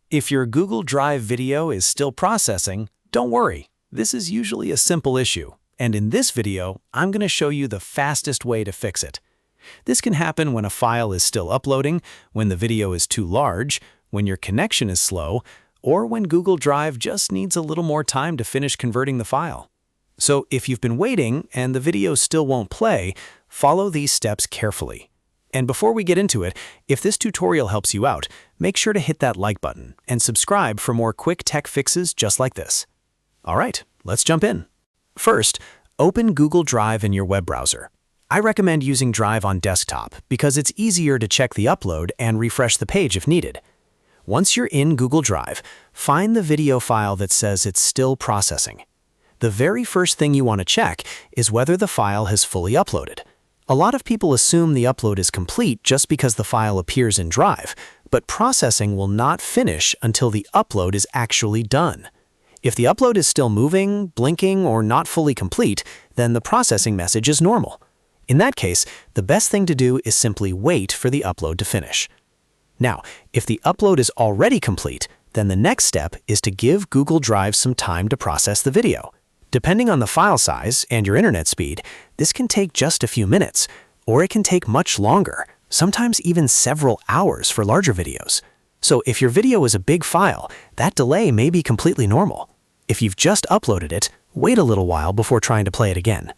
If your Google Drive video is still processing, don't worry. This is usually a simple issue, and in this video, I'm going to show you the fastest way to fix it. This can happen when a file is still uploading, when the video is too large, when your connection is slow, or when Google Drive just needs a little more time to finish converting the file. So if you've been waiting and the video still won't play, follow these steps carefully. And before we get into it, if this tutorial helps you out, make sure to hit that like button and subscribe for more quick tech fixes just like this. All right, let's jump in. First, open Google Drive in your web browser. I recommend using Drive on desktop because it's easier to check the upload and refresh the page if needed. Once you're in Google Drive, find the video file that says it's still processing. The very first thing you want to check is whether the file has fully uploaded. A lot of people assume the upload is complete just because the file appears in Drive, but processing will not finish until the upload is actually done. If the upload is still moving, blinking, or not fully complete, then the processing message is normal. In that case, the best thing to do is simply wait for the upload to finish. Now, if the upload is already complete, then the next step is to give Google Drive some time to process the video. Depending on the file size and your internet speed, this can take just a few minutes, or it can take much longer, sometimes even several hours for larger videos. So if your video is a big file, that delay may be completely normal. If you've just uploaded it, wait a little while before trying to play it again.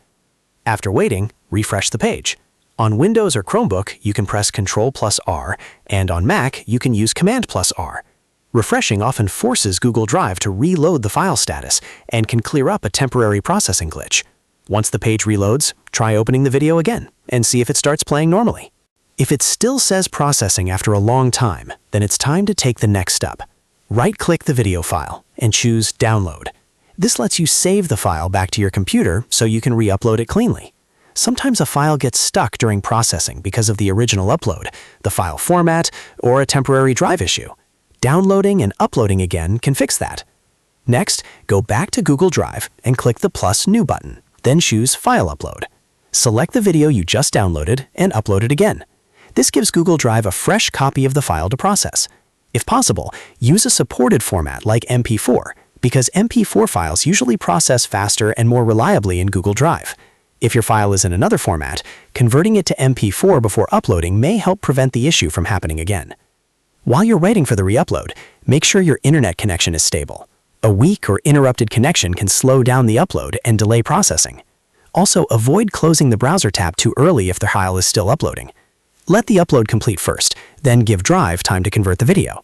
After waiting, refresh the page. On Windows or Chromebook, you can press Ctrl+R, and on Mac, you can use Command+R. Refreshing often forces Google Drive to reload the file status and can clear up a temporary processing glitch. Once the page reloads, try opening the video again and see if it starts playing normally. If it still says processing after a long time, then it's time to take the next step. Right-click the video file and choose Download. This lets you save the file back to your computer so you can re-upload it cleanly. Sometimes a file gets stuck during processing because of the original upload, the file format, or a temporary drive issue. Downloading and uploading again can fix that. Next, go back to Google Drive and click the +New button, then choose File Upload. Select the video you just downloaded and upload it again. This gives Google Drive a fresh copy of the file to process. If possible, use a supported format like MP4, because MP4 files usually process faster and more reliably in Google Drive. If your file is in another format, converting it to MP4 before uploading may help prevent the issue from happening again. While you're waiting for the re-upload, make sure your internet connection is stable. A weak or interrupted connection can slow down the upload and delay processing. Also, avoid closing the browser tab too early if the file is still uploading. Let the upload complete first, then give Drive time to convert the video.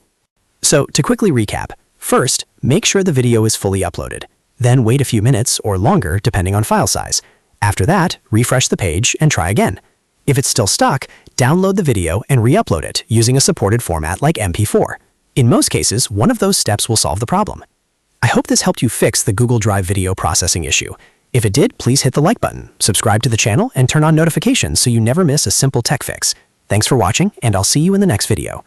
So, to quickly recap, first, make sure the video is fully uploaded. Then wait a few minutes or longer depending on file size. After that, refresh the page and try again. If it's still stuck, download the video and re-upload it using a supported format like MP4. In most cases, one of those steps will solve the problem. I hope this helped you fix the Google Drive video processing issue. If it did, please hit the like button, subscribe to the channel, and turn on notifications so you never miss a simple tech fix. Thanks for watching, and I'll see you in the next video.